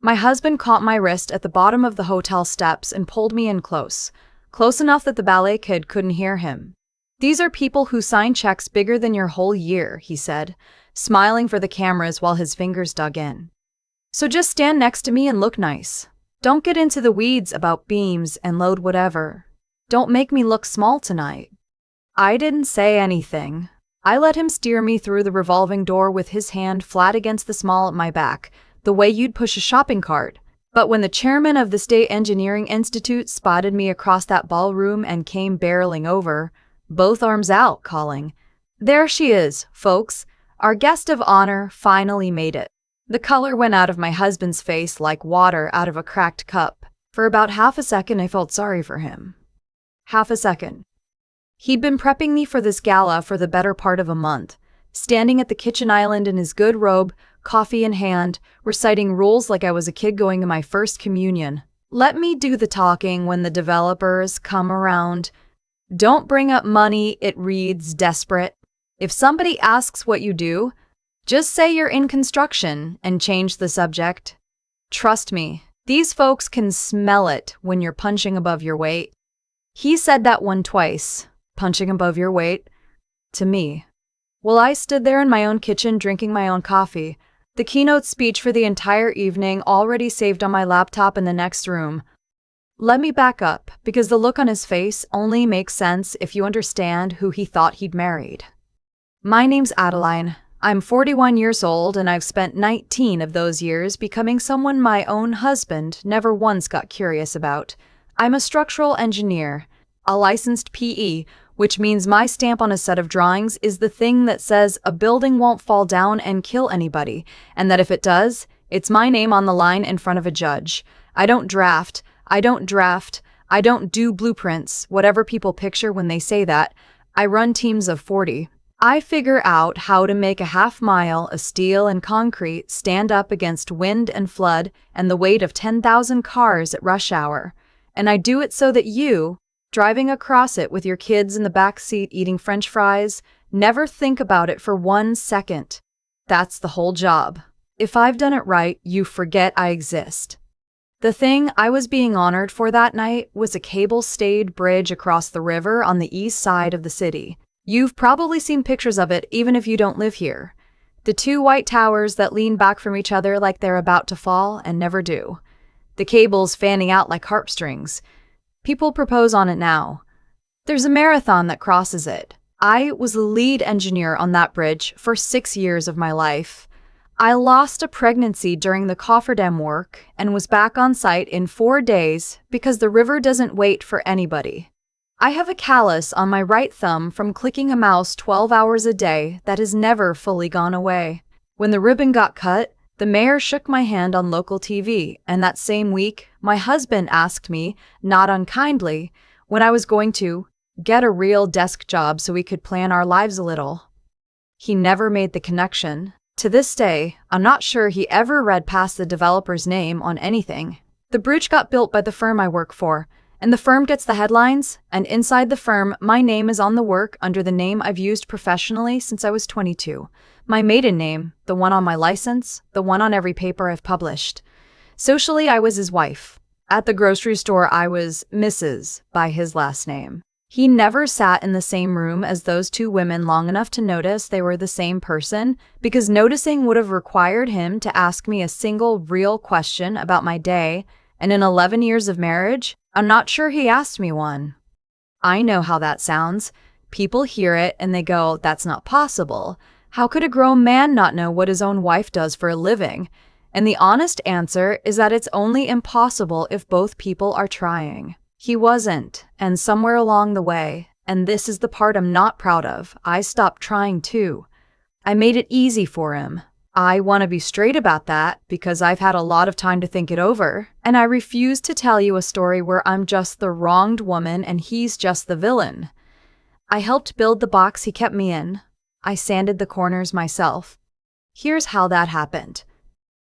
My husband caught my wrist at the bottom of the hotel steps and pulled me in close, close enough that the ballet kid couldn't hear him. "These are people who sign checks bigger than your whole year," he said, smiling for the cameras while his fingers dug in. "So just stand next to me and look nice. Don't get into the weeds about beams and load whatever. Don't make me look small tonight." I didn't say anything. I let him steer me through the revolving door with his hand flat against the small of my back, the way you'd push a shopping cart. But when the chairman of the State Engineering Institute spotted me across that ballroom and came barreling over, both arms out, calling, "There she is, folks. Our guest of honor finally made it." The color went out of my husband's face like water out of a cracked cup. For about half a second, I felt sorry for him. Half a second. He'd been prepping me for this gala for the better part of a month, standing at the kitchen island in his good robe, coffee in hand, reciting rules like I was a kid going to my first communion. "Let me do the talking when the developers come around. Don't bring up money, it reads desperate. If somebody asks what you do, just say you're in construction and change the subject. Trust me, these folks can smell it when you're punching above your weight." He said that one twice, punching above your weight, to me. While I stood there in my own kitchen drinking my own coffee, the keynote speech for the entire evening already saved on my laptop in the next room. Let me back up, because the look on his face only makes sense if you understand who he thought he'd married. My name's Adeline. I'm 41 years old, and I've spent 19 of those years becoming someone my own husband never once got curious about. I'm a structural engineer, a licensed PE, which means my stamp on a set of drawings is the thing that says a building won't fall down and kill anybody, and that if it does, it's my name on the line in front of a judge. I don't draft, I don't do blueprints, whatever people picture when they say that. I run teams of 40. I figure out how to make a half-mile of steel and concrete stand up against wind and flood and the weight of 10,000 cars at rush hour. And I do it so that you, driving across it with your kids in the back seat eating French fries, never think about it for 1 second. That's the whole job. If I've done it right, you forget I exist. The thing I was being honored for that night was a cable-stayed bridge across the river on the east side of the city. You've probably seen pictures of it even if you don't live here. The two white towers that lean back from each other like they're about to fall and never do. The cables fanning out like harp strings. People propose on it now. There's a marathon that crosses it. I was the lead engineer on that bridge for 6 years of my life. I lost a pregnancy during the cofferdam work and was back on site in 4 days because the river doesn't wait for anybody. I have a callus on my right thumb from clicking a mouse 12 hours a day that has never fully gone away. When the ribbon got cut, the mayor shook my hand on local TV, and that same week, my husband asked me, not unkindly, when I was going to get a real desk job so we could plan our lives a little. He never made the connection. To this day, I'm not sure he ever read past the developer's name on anything. The bridge got built by the firm I work for, and the firm gets the headlines, and inside the firm, my name is on the work under the name I've used professionally since I was 22. My maiden name, the one on my license, the one on every paper I've published. Socially, I was his wife. At the grocery store, I was Mrs. by his last name. He never sat in the same room as those two women long enough to notice they were the same person, because noticing would have required him to ask me a single real question about my day, and in 11 years of marriage, I'm not sure he asked me one. I know how that sounds. People hear it and they go, "That's not possible. How could a grown man not know what his own wife does for a living?" And the honest answer is that it's only impossible if both people are trying. He wasn't, and somewhere along the way, and this is the part I'm not proud of, I stopped trying too. I made it easy for him. I want to be straight about that because I've had a lot of time to think it over, and I refuse to tell you a story where I'm just the wronged woman and he's just the villain. I helped build the box he kept me in. I sanded the corners myself. Here's how that happened.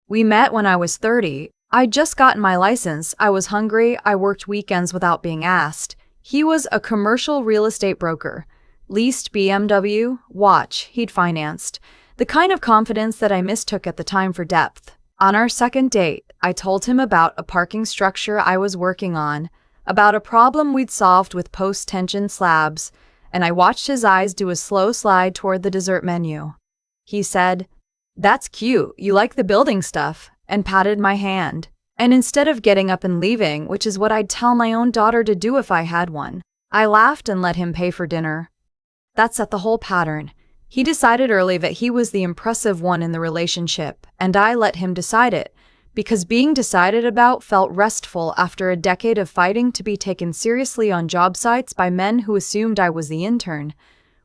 We met when I was 30. I'd just gotten my license. I was hungry. I worked weekends without being asked. He was a commercial real estate broker. Leased BMW, watch, he'd financed. The kind of confidence that I mistook at the time for depth. On our second date, I told him about a parking structure I was working on, about a problem we'd solved with post-tension slabs, and I watched his eyes do a slow slide toward the dessert menu. He said, "That's cute, you like the building stuff," and patted my hand. And instead of getting up and leaving, which is what I'd tell my own daughter to do if I had one, I laughed and let him pay for dinner. That set the whole pattern. He decided early that he was the impressive one in the relationship, and I let him decide it, because being decided about felt restful after a decade of fighting to be taken seriously on job sites by men who assumed I was the intern.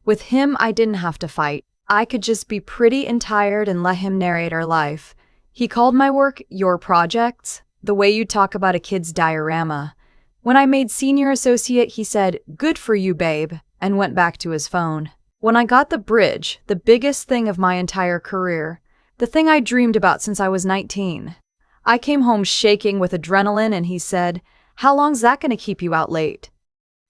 With him, I didn't have to fight. I could just be pretty and tired and let him narrate our life. He called my work "your projects," the way you talk about a kid's diorama. When I made senior associate, he said, "Good for you, babe," and went back to his phone. When I got the bridge, the biggest thing of my entire career, the thing I dreamed about since I was 19, I came home shaking with adrenaline and he said, "How long's that going to keep you out late?"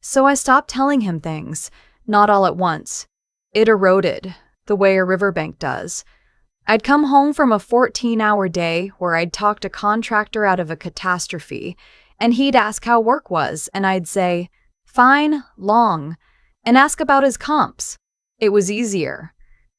So I stopped telling him things, not all at once. It eroded, the way a riverbank does. I'd come home from a 14-hour day where I'd talked a contractor out of a catastrophe, and he'd ask how work was, and I'd say, "Fine, long," and ask about his comps. It was easier.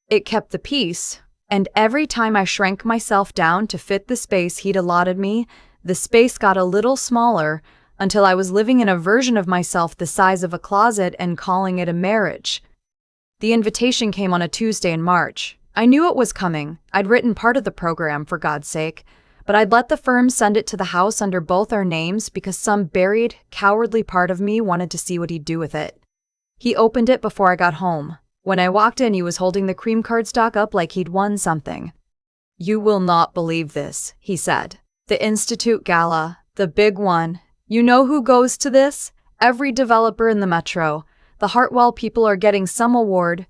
It kept the peace, and every time I shrank myself down to fit the space he'd allotted me, the space got a little smaller until I was living in a version of myself the size of a closet and calling it a marriage. The invitation came on a Tuesday in March. I knew it was coming. I'd written part of the program, for God's sake, but I'd let the firm send it to the house under both our names because some buried, cowardly part of me wanted to see what he'd do with it. He opened it before I got home. When I walked in, he was holding the cream cardstock up like he'd won something. "You will not believe this," he said. "The Institute Gala, the big one. You know who goes to this? Every developer in the metro. The Hartwell people are getting some award.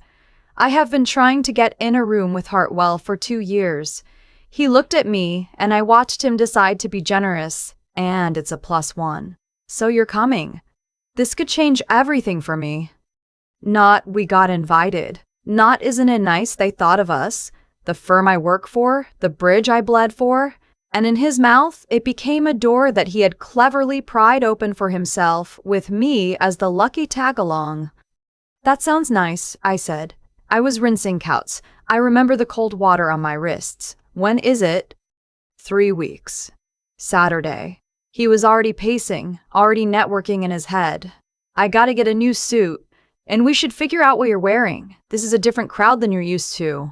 I have been trying to get in a room with Hartwell for 2 years. He looked at me, and I watched him decide to be generous, and it's a +1. So you're coming. This could change everything for me." Not "we got invited." Not "isn't it nice they thought of us?" The firm I work for, the bridge I bled for. And in his mouth, it became a door that he had cleverly pried open for himself, with me as the lucky tag-along. "That sounds nice," I said. I was rinsing couts. I remember the cold water on my wrists. "When is it?" 3 weeks. Saturday. He was already pacing, already networking in his head. "I gotta get a new suit, and we should figure out what you're wearing. This is a different crowd than you're used to."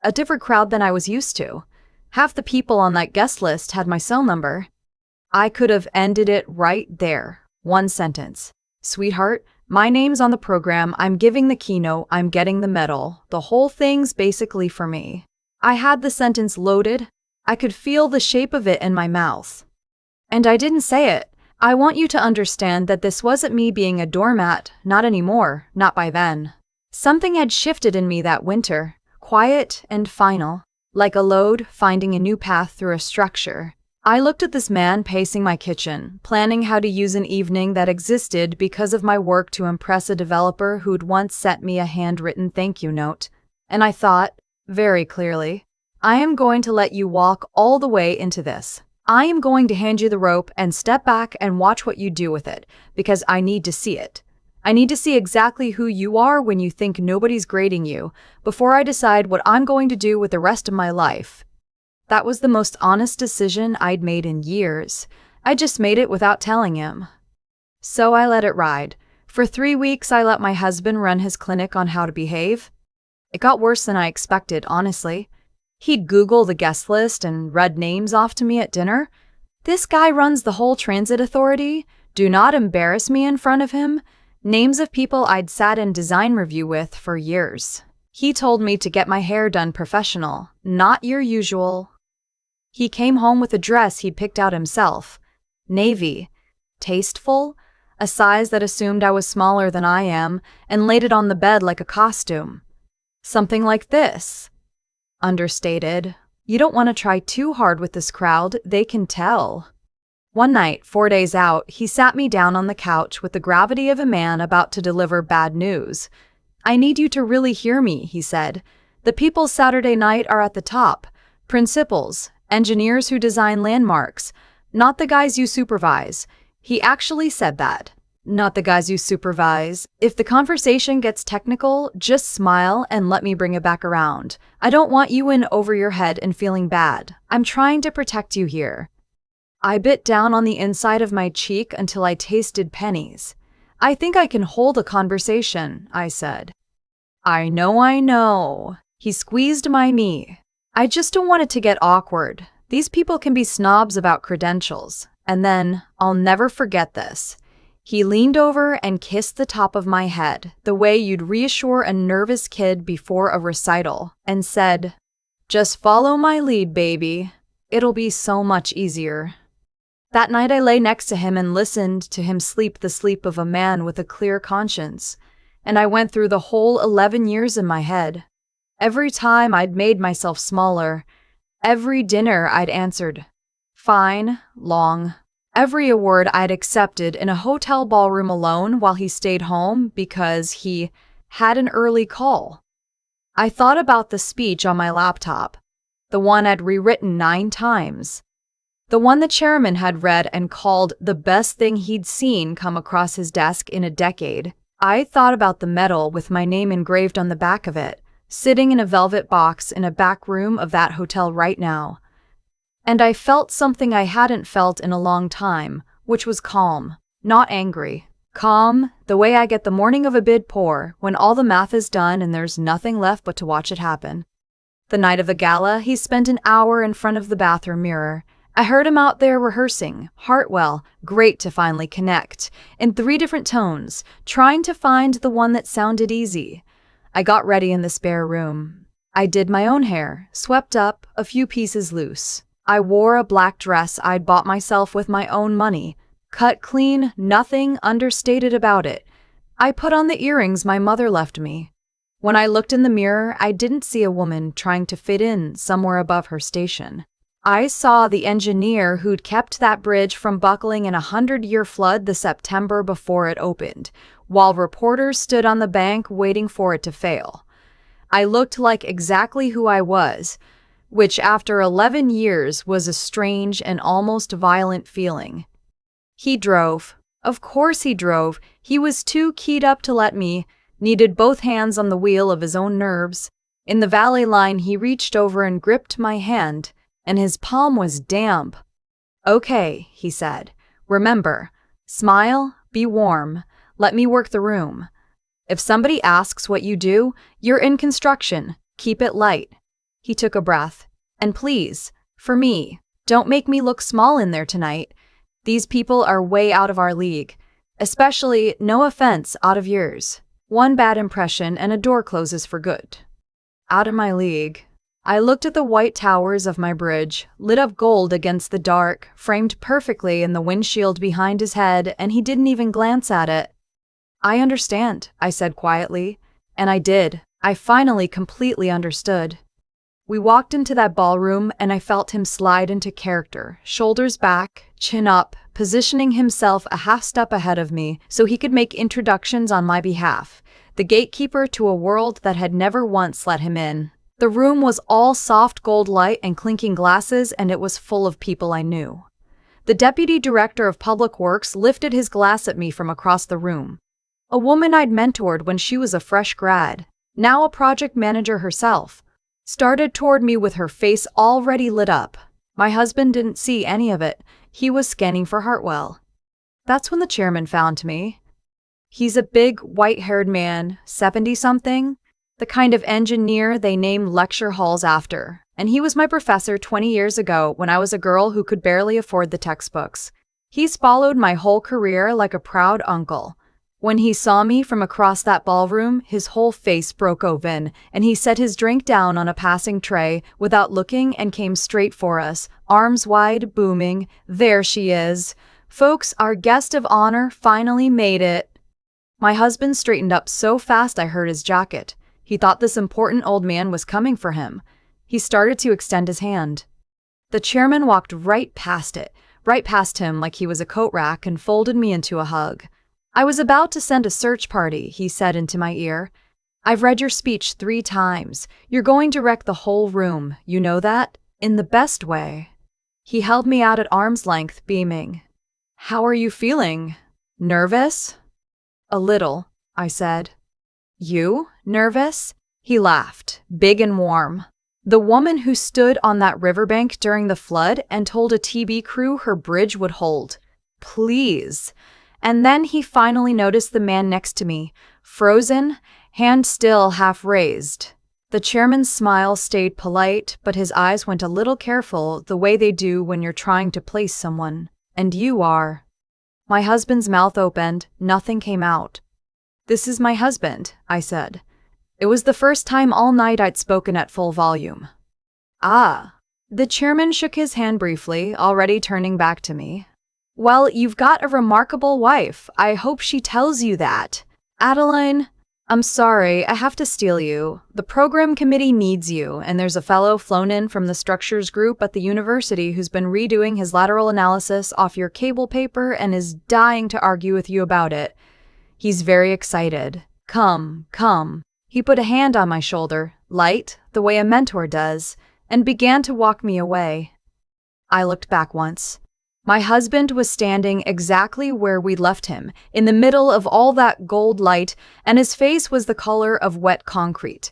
A different crowd than I was used to. Half the people on that guest list had my cell number. I could have ended it right there. One sentence. "Sweetheart, my name's on the program, I'm giving the keynote, I'm getting the medal. The whole thing's basically for me." I had the sentence loaded. I could feel the shape of it in my mouth. And I didn't say it. "I want you to understand that this wasn't me being a doormat, not anymore, not by then." Something had shifted in me that winter, quiet and final, like a load finding a new path through a structure. I looked at this man pacing my kitchen, planning how to use an evening that existed because of my work to impress a developer who'd once sent me a handwritten thank you note. And I thought, very clearly, I am going to let you walk all the way into this. I am going to hand you the rope and step back and watch what you do with it, because I need to see it. I need to see exactly who you are when you think nobody's grading you, before I decide what I'm going to do with the rest of my life. That was the most honest decision I'd made in years. I just made it without telling him. So I let it ride. For 3 weeks, I let my husband run his clinic on how to behave. It got worse than I expected, honestly. He'd Google the guest list and read names off to me at dinner. "This guy runs the whole transit authority. Do not embarrass me in front of him." Names of people I'd sat in design review with for years. He told me to get my hair done professional, not your usual. He came home with a dress he'd picked out himself. Navy. Tasteful. A size that assumed I was smaller than I am, and laid it on the bed like a costume. Something like this. Understated. "You don't want to try too hard with this crowd, they can tell." One night, 4 days out, he sat me down on the couch with the gravity of a man about to deliver bad news. "I need you to really hear me," he said. "The people Saturday night are at the top. Principals, Engineers who design landmarks, not the guys you supervise. He actually said that. Not the guys you supervise. If the conversation gets technical, just smile and let me bring it back around. I don't want you in over your head and feeling bad. I'm trying to protect you here. I bit down on the inside of my cheek until I tasted pennies. I think I can hold a conversation, I said. I know. He squeezed my knee. I just don't want it to get awkward. These people can be snobs about credentials. And then, I'll never forget this. He leaned over and kissed the top of my head, the way you'd reassure a nervous kid before a recital, and said, "Just follow my lead, baby. It'll be so much easier." That night I lay next to him and listened to him sleep the sleep of a man with a clear conscience, and I went through the whole 11 years in my head. Every time I'd made myself smaller, every dinner I'd answered, "Fine, long." Every award I'd accepted in a hotel ballroom alone while he stayed home because he had an early call. I thought about the speech on my laptop, the one I'd rewritten 9 times, the one the chairman had read and called the best thing he'd seen come across his desk in a decade. I thought about the medal with my name engraved on the back of it, sitting in a velvet box in a back room of that hotel right now. And I felt something I hadn't felt in a long time, which was calm, not angry. Calm, the way I get the morning of a bid pour, when all the math is done and there's nothing left but to watch it happen. The night of the gala, he spent an hour in front of the bathroom mirror. I heard him out there rehearsing, Hartwell, great to finally connect, in 3 different tones, trying to find the one that sounded easy. I got ready in the spare room. I did my own hair, swept up, a few pieces loose. I wore a black dress I'd bought myself with my own money, cut clean, nothing understated about it. I put on the earrings my mother left me. When I looked in the mirror, I didn't see a woman trying to fit in somewhere above her station. I saw the engineer who'd kept that bridge from buckling in a 100-year flood the September before it opened, while reporters stood on the bank waiting for it to fail. I looked like exactly who I was, which after 11 years was a strange and almost violent feeling. He drove. Of course he drove. He was too keyed up to let me, needed both hands on the wheel of his own nerves. In the valet line, he reached over and gripped my hand, and his palm was damp. "Okay," he said. "Remember, smile, be warm, let me work the room. If somebody asks what you do, you're in construction. Keep it light." He took a breath. "And please, for me, don't make me look small in there tonight. These people are way out of our league. Especially, no offense, out of yours. One bad impression and a door closes for good." Out of my league. I looked at the white towers of my bridge, lit up gold against the dark, framed perfectly in the windshield behind his head, and he didn't even glance at it. "I understand," I said quietly. And I did. I finally completely understood. We walked into that ballroom and I felt him slide into character, shoulders back, chin up, positioning himself a half step ahead of me so he could make introductions on my behalf, the gatekeeper to a world that had never once let him in. The room was all soft gold light and clinking glasses, and it was full of people I knew. The deputy director of public works lifted his glass at me from across the room. A woman I'd mentored when she was a fresh grad, now a project manager herself, started toward me with her face already lit up. My husband didn't see any of it. He was scanning for Hartwell. That's when the chairman found me. He's a big, white-haired man, 70-something, the kind of engineer they named lecture halls after. And he was my professor 20 years ago when I was a girl who could barely afford the textbooks. He's followed my whole career like a proud uncle. When he saw me from across that ballroom, his whole face broke open, and he set his drink down on a passing tray without looking and came straight for us, arms wide, booming, "There she is. Folks, our guest of honor finally made it." My husband straightened up so fast I heard his jacket. He thought this important old man was coming for him. He started to extend his hand. The chairman walked right past him like he was a coat rack, and folded me into a hug. "I was about to send a search party," he said into my ear. "I've read your speech 3 times. You're going to wreck the whole room. You know that? In the best way. He held me out at arm's length, beaming. How are you feeling? Nervous? A little, I said. You? Nervous? He laughed, big and warm. The woman who stood on that riverbank during the flood and told a TV crew her bridge would hold. Please. And then he finally noticed the man next to me, frozen, hand still half raised. The chairman's smile stayed polite, but his eyes went a little careful, the way they do when you're trying to place someone. And you are. My husband's mouth opened, nothing came out. This is my husband, I said. It was the first time all night I'd spoken at full volume. Ah. The chairman shook his hand briefly, already turning back to me. Well, you've got a remarkable wife. I hope she tells you that. Adeline, I'm sorry, I have to steal you. The program committee needs you, and there's a fellow flown in from the structures group at the university who's been redoing his lateral analysis off your cable paper and is dying to argue with you about it. He's very excited. Come, come. He put a hand on my shoulder, light, the way a mentor does, and began to walk me away. I looked back once. My husband was standing exactly where we'd left him, in the middle of all that gold light, and his face was the color of wet concrete.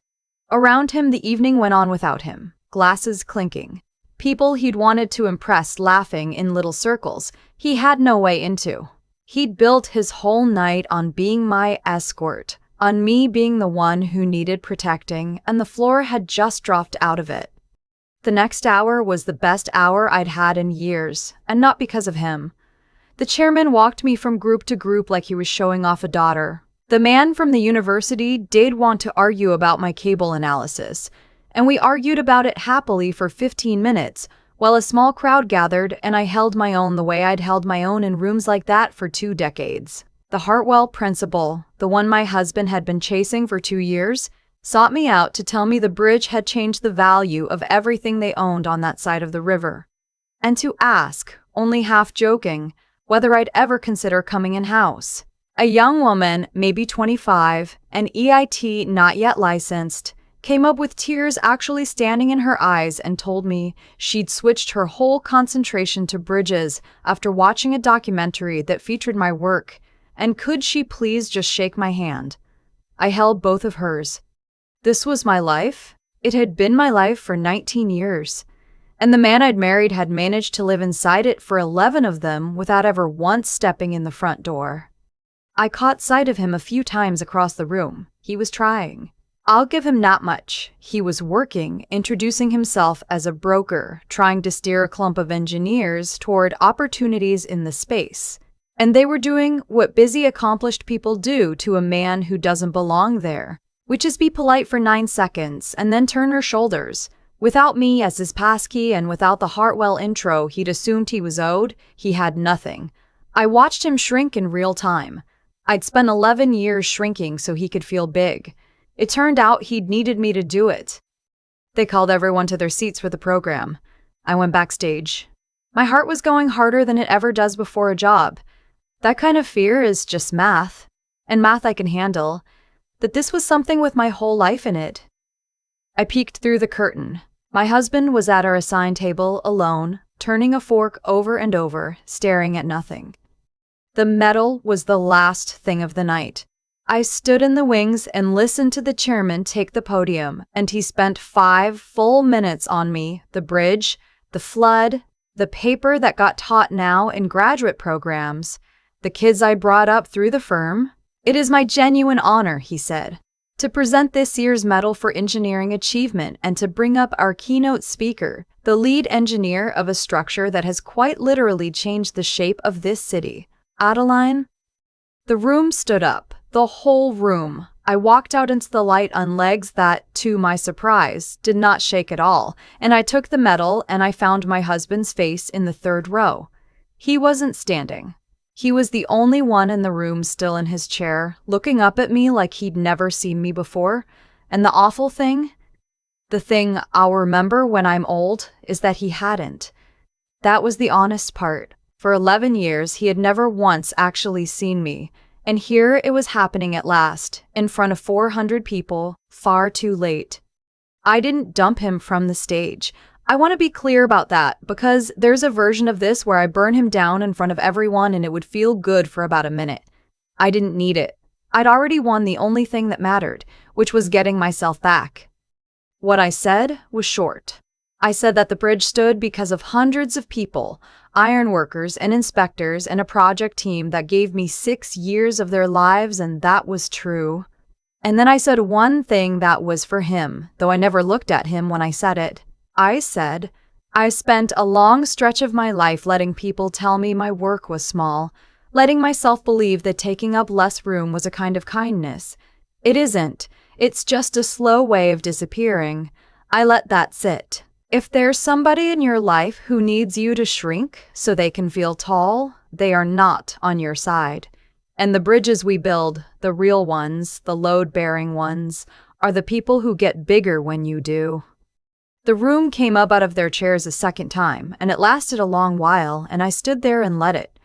Around him the evening went on without him, glasses clinking. People he'd wanted to impress laughing in little circles he had no way into. He'd built his whole night on being my escort, on me being the one who needed protecting, and the floor had just dropped out of it. The next hour was the best hour I'd had in years, and not because of him. The chairman walked me from group to group like he was showing off a daughter. The man from the university did want to argue about my cable analysis, and we argued about it happily for 15 minutes, while a small crowd gathered and I held my own the way I'd held my own in rooms like that for 2 decades. The Hartwell principal, the one my husband had been chasing for 2 years, sought me out to tell me the bridge had changed the value of everything they owned on that side of the river, and to ask, only half joking, whether I'd ever consider coming in-house. A young woman, maybe 25, and EIT not yet licensed, came up with tears actually standing in her eyes and told me she'd switched her whole concentration to bridges after watching a documentary that featured my work, and could she please just shake my hand. I held both of hers. This was my life. It had been my life for 19 years. And the man I'd married had managed to live inside it for 11 of them without ever once stepping in the front door. I caught sight of him a few times across the room. He was trying. I'll give him that much. He was working, introducing himself as a broker, trying to steer a clump of engineers toward opportunities in the space. And they were doing what busy, accomplished people do to a man who doesn't belong there, which is be polite for 9 seconds and then turn her shoulders. Without me as his passkey and without the Hartwell intro he'd assumed he was owed, he had nothing. I watched him shrink in real time. I'd spent 11 years shrinking so he could feel big. It turned out he'd needed me to do it. They called everyone to their seats for the program. I went backstage. My heart was going harder than it ever does before a job. That kind of fear is just math, and math I can handle. That this was something with my whole life in it. I peeked through the curtain. My husband was at our assigned table, alone, turning a fork over and over, staring at nothing. The medal was the last thing of the night. I stood in the wings and listened to the chairman take the podium, and he spent 5 full minutes on me, the bridge, the flood, the paper that got taught now in graduate programs, the kids I brought up through the firm. It is my genuine honor, he said, to present this year's Medal for Engineering Achievement and to bring up our keynote speaker, the lead engineer of a structure that has quite literally changed the shape of this city. Adeline? The room stood up, the whole room. I walked out into the light on legs that, to my surprise, did not shake at all, and I took the medal and I found my husband's face in the 3rd row. He wasn't standing. He was the only one in the room still in his chair, looking up at me like he'd never seen me before. And the awful thing, the thing I'll remember when I'm old, is that he hadn't. That was the honest part. For 11 years, he had never once actually seen me. And here it was happening at last, in front of 400 people, far too late. I didn't dump him from the stage. I want to be clear about that because there's a version of this where I burn him down in front of everyone and it would feel good for about a minute. I didn't need it. I'd already won the only thing that mattered, which was getting myself back. What I said was short. I said that the bridge stood because of hundreds of people, ironworkers and inspectors and a project team that gave me 6 years of their lives, and that was true. And then I said one thing that was for him, though I never looked at him when I said it. I said, I spent a long stretch of my life letting people tell me my work was small, letting myself believe that taking up less room was a kind of kindness. It isn't. It's just a slow way of disappearing. I let that sit. If there's somebody in your life who needs you to shrink so they can feel tall, they are not on your side. And the bridges we build, the real ones, the load-bearing ones, are the people who get bigger when you do. The room came up out of their chairs a second time, and it lasted a long while, and I stood there and let it.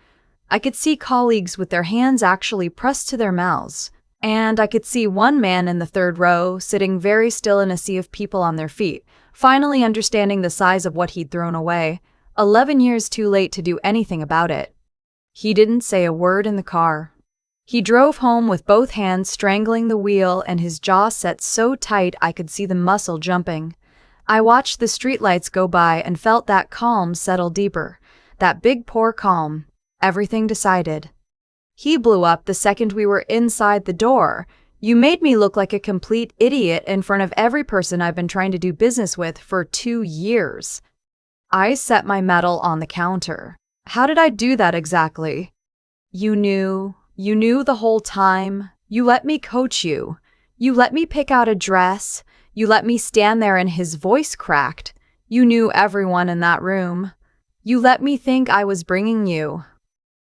I could see colleagues with their hands actually pressed to their mouths, and I could see one man in the third row sitting very still in a sea of people on their feet, finally understanding the size of what he'd thrown away, 11 years too late to do anything about it. He didn't say a word in the car. He drove home with both hands strangling the wheel and his jaw set so tight I could see the muscle jumping. I watched the streetlights go by and felt that calm settle deeper, that big poor calm, everything decided. He blew up the second we were inside the door. You made me look like a complete idiot in front of every person I've been trying to do business with for 2 years. I set my medal on the counter. How did I do that exactly? You knew the whole time. You let me coach you. You let me pick out a dress. You let me stand there and his voice cracked. You knew everyone in that room. You let me think I was bringing you.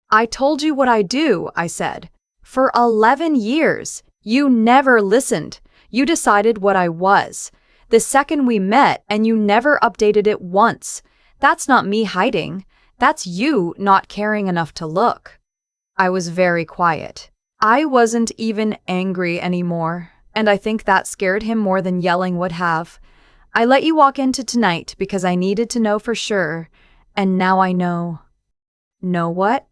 I told you what I do, I said. For 11 years. You never listened. You decided what I was. The second we met, and you never updated it once. That's not me hiding. That's you not caring enough to look. I was very quiet. I wasn't even angry anymore, and I think that scared him more than yelling would have. I let you walk into tonight because I needed to know for sure, and now I know. Know what?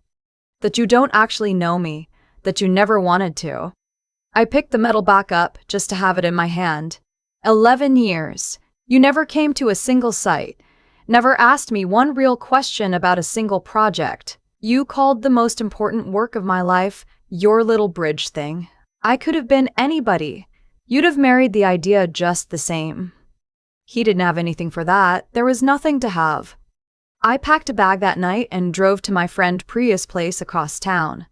That you don't actually know me, that you never wanted to. I picked the medal back up just to have it in my hand. 11 years. You never came to a single site. Never asked me one real question about a single project. You called the most important work of my life your little bridge thing. I could have been anybody. You'd have married the idea just the same. He didn't have anything for that. There was nothing to have. I packed a bag that night and drove to my friend Priya's place across town.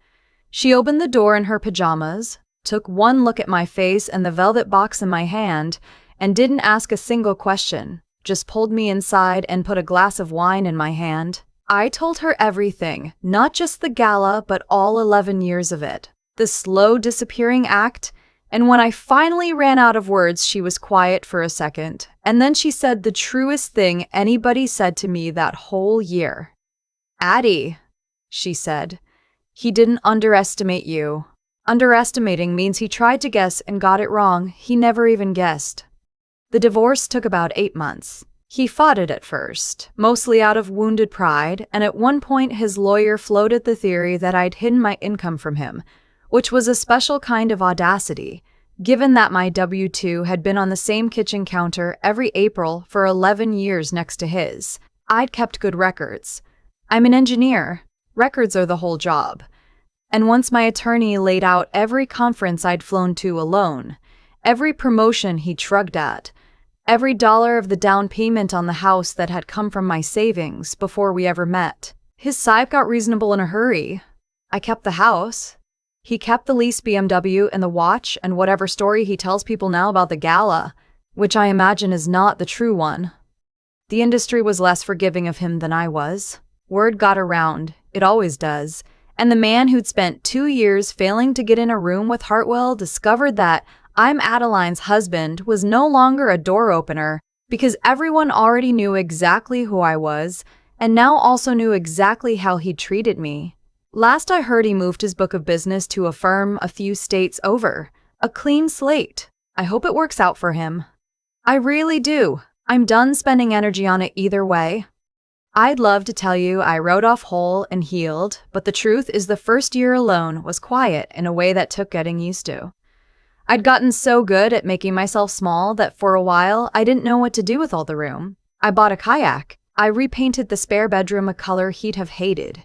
She opened the door in her pajamas, took one look at my face and the velvet box in my hand, and didn't ask a single question, just pulled me inside and put a glass of wine in my hand. I told her everything, not just the gala, but all 11 years of it. The slow disappearing act, and when I finally ran out of words, she was quiet for a second, and then she said the truest thing anybody said to me that whole year. Addie, she said, he didn't underestimate you. Underestimating means he tried to guess and got it wrong. He never even guessed. The divorce took about 8 months. He fought it at first, mostly out of wounded pride, and at one point his lawyer floated the theory that I'd hidden my income from him, which was a special kind of audacity, given that my W-2 had been on the same kitchen counter every April for 11 years next to his. I'd kept good records. I'm an engineer. Records are the whole job. And once my attorney laid out every conference I'd flown to alone, every promotion he'd shrugged at, every dollar of the down payment on the house that had come from my savings before we ever met, his side got reasonable in a hurry. I kept the house. He kept the leased BMW and the watch and whatever story he tells people now about the gala, which I imagine is not the true one. The industry was less forgiving of him than I was. Word got around. It always does. And the man who'd spent 2 years failing to get in a room with Hartwell discovered that I'm Adeline's husband was no longer a door opener because everyone already knew exactly who I was and now also knew exactly how he treated me. Last I heard, he moved his book of business to a firm a few states over. A clean slate. I hope it works out for him. I really do. I'm done spending energy on it either way. I'd love to tell you I rode off whole and healed, but the truth is the first year alone was quiet in a way that took getting used to. I'd gotten so good at making myself small that for a while I didn't know what to do with all the room. I bought a kayak. I repainted the spare bedroom a color he'd have hated.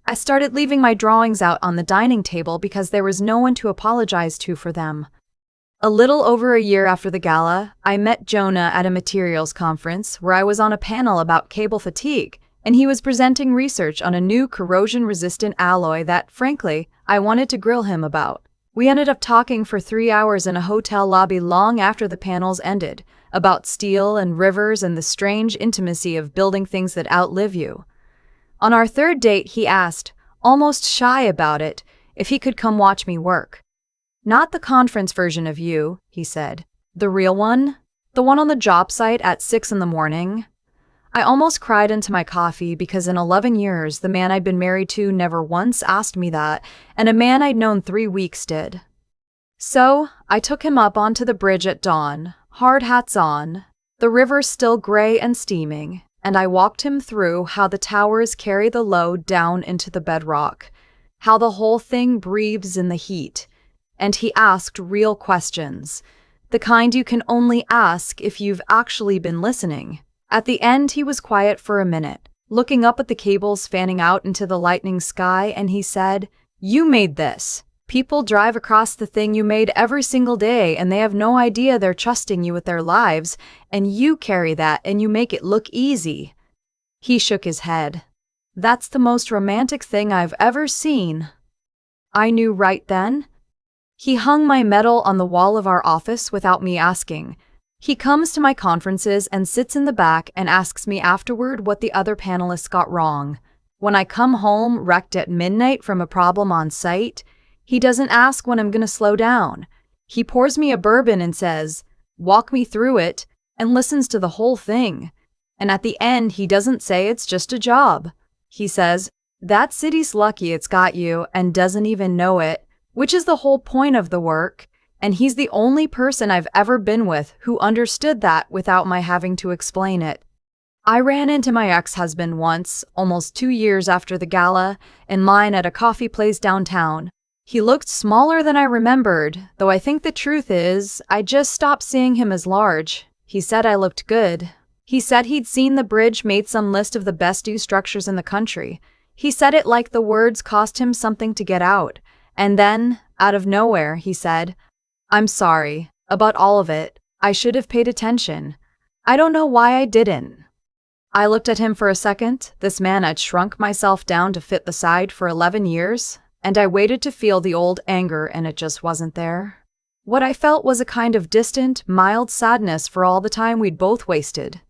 I started leaving my drawings out on the dining table because there was no one to apologize to for them. A little over a year after the gala, I met Jonah at a materials conference where I was on a panel about cable fatigue, and he was presenting research on a new corrosion-resistant alloy that, frankly, I wanted to grill him about. We ended up talking for 3 hours in a hotel lobby long after the panels ended, about steel and rivers and the strange intimacy of building things that outlive you. On our third date, he asked, almost shy about it, if he could come watch me work. Not the conference version of you, he said. The real one? The one on the job site at 6 in the morning? I almost cried into my coffee because in 11 years, the man I'd been married to never once asked me that, and a man I'd known 3 weeks did. So, I took him up onto the bridge at dawn, hard hats on, the river still gray and steaming, and I walked him through how the towers carry the load down into the bedrock, how the whole thing breathes in the heat. And he asked real questions, the kind you can only ask if you've actually been listening. At the end, he was quiet for a minute, looking up at the cables fanning out into the lightning sky, and he said, "You made this. People drive across the thing you made every single day, and they have no idea they're trusting you with their lives, and you carry that and you make it look easy." He shook his head. "That's the most romantic thing I've ever seen." I knew right then. He hung my medal on the wall of our office without me asking. He comes to my conferences and sits in the back and asks me afterward what the other panelists got wrong. When I come home wrecked at midnight from a problem on site, he doesn't ask when I'm going to slow down. He pours me a bourbon and says, "Walk me through it," and listens to the whole thing. And at the end, he doesn't say it's just a job. He says, "That city's lucky it's got you," and doesn't even know it, which is the whole point of the work, and he's the only person I've ever been with who understood that without my having to explain it. I ran into my ex-husband once, almost 2 years after the gala, in line at a coffee place downtown. He looked smaller than I remembered, though I think the truth is, I just stopped seeing him as large. He said I looked good. He said he'd seen the bridge made some list of the best new structures in the country. He said it like the words cost him something to get out. And then, out of nowhere, he said, "I'm sorry about all of it. I should have paid attention. I don't know why I didn't." I looked at him for a second. This man had shrunk myself down to fit the side for 11 years, and I waited to feel the old anger, and it just wasn't there. What I felt was a kind of distant, mild sadness for all the time we'd both wasted.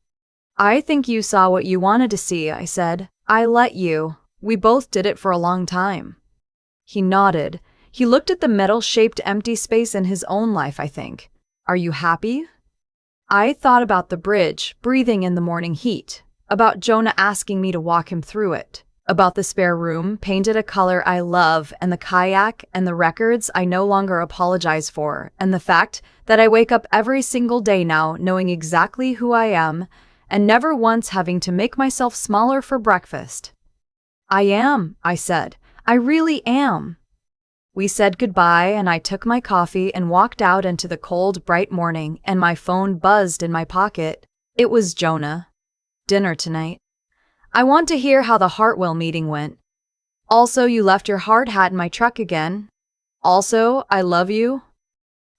"I think you saw what you wanted to see," I said. "I let you. We both did it for a long time." He nodded. He looked at the metal-shaped empty space in his own life, I think. "Are you happy?" I thought about the bridge, breathing in the morning heat, about Jonah asking me to walk him through it, about the spare room, painted a color I love, and the kayak and the records I no longer apologize for, and the fact that I wake up every single day now knowing exactly who I am, and never once having to make myself smaller for breakfast. "I am," I said. "I really am." We said goodbye, and I took my coffee and walked out into the cold, bright morning, and my phone buzzed in my pocket. It was Jonah. "Dinner tonight. I want to hear how the Hartwell meeting went. Also, you left your hard hat in my truck again. Also, I love you."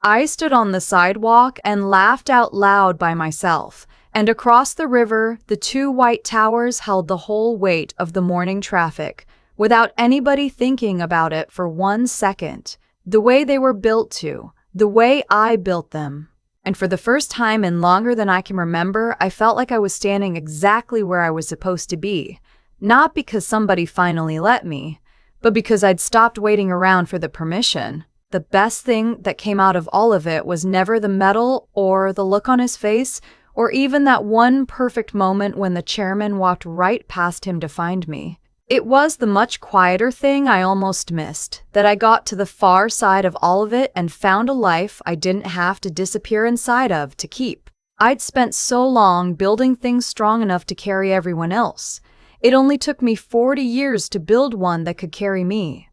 I stood on the sidewalk and laughed out loud by myself, and across the river, the 2 white towers held the whole weight of the morning traffic, without anybody thinking about it for 1 second, the way they were built to, the way I built them. And for the first time in longer than I can remember, I felt like I was standing exactly where I was supposed to be, not because somebody finally let me, but because I'd stopped waiting around for the permission. The best thing that came out of all of it was never the medal or the look on his face, or even that one perfect moment when the chairman walked right past him to find me. It was the much quieter thing I almost missed, that I got to the far side of all of it and found a life I didn't have to disappear inside of to keep. I'd spent so long building things strong enough to carry everyone else. It only took me 40 years to build one that could carry me.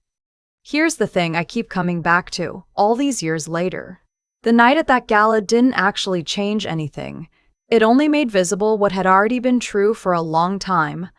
Here's the thing I keep coming back to, all these years later. The night at that gala didn't actually change anything. It only made visible what had already been true for a long time.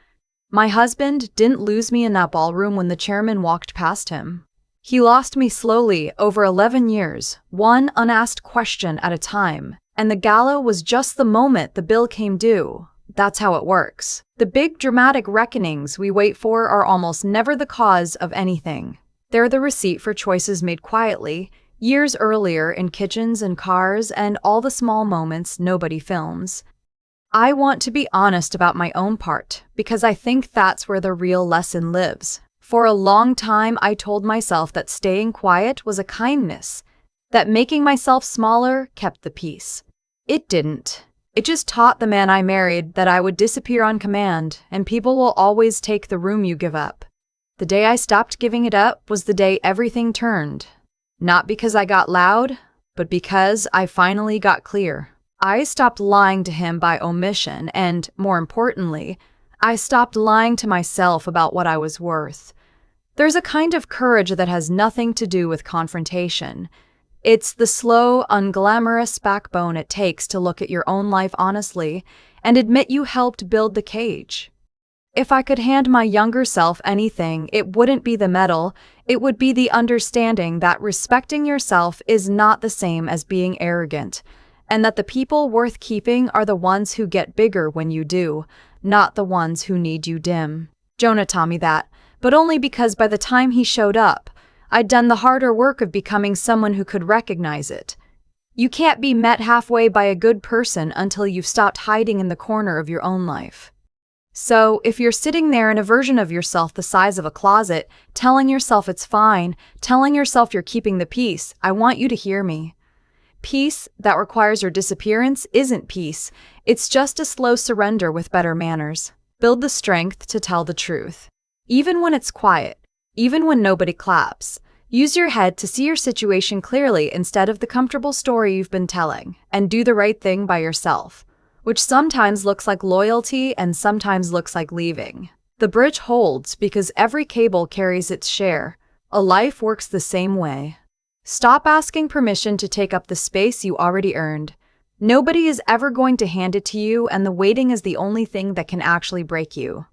My husband didn't lose me in that ballroom when the chairman walked past him. He lost me slowly over 11 years, one unasked question at a time, and the gala was just the moment the bill came due. That's how it works. The big dramatic reckonings we wait for are almost never the cause of anything. They're the receipt for choices made quietly, years earlier in kitchens and cars and all the small moments nobody films. I want to be honest about my own part, because I think that's where the real lesson lives. For a long time, I told myself that staying quiet was a kindness, that making myself smaller kept the peace. It didn't. It just taught the man I married that I would disappear on command, and people will always take the room you give up. The day I stopped giving it up was the day everything turned. Not because I got loud, but because I finally got clear. I stopped lying to him by omission, and, more importantly, I stopped lying to myself about what I was worth. There's a kind of courage that has nothing to do with confrontation. It's the slow, unglamorous backbone it takes to look at your own life honestly and admit you helped build the cage. If I could hand my younger self anything, it wouldn't be the medal, it would be the understanding that respecting yourself is not the same as being arrogant, and that the people worth keeping are the ones who get bigger when you do, not the ones who need you dim. Jonah taught me that, but only because by the time he showed up, I'd done the harder work of becoming someone who could recognize it. You can't be met halfway by a good person until you've stopped hiding in the corner of your own life. So, if you're sitting there in a version of yourself the size of a closet, telling yourself it's fine, telling yourself you're keeping the peace, I want you to hear me. Peace that requires your disappearance isn't peace, it's just a slow surrender with better manners. Build the strength to tell the truth. Even when it's quiet, even when nobody claps, use your head to see your situation clearly instead of the comfortable story you've been telling, and do the right thing by yourself, which sometimes looks like loyalty and sometimes looks like leaving. The bridge holds because every cable carries its share. A life works the same way. Stop asking permission to take up the space you already earned. Nobody is ever going to hand it to you, and the waiting is the only thing that can actually break you.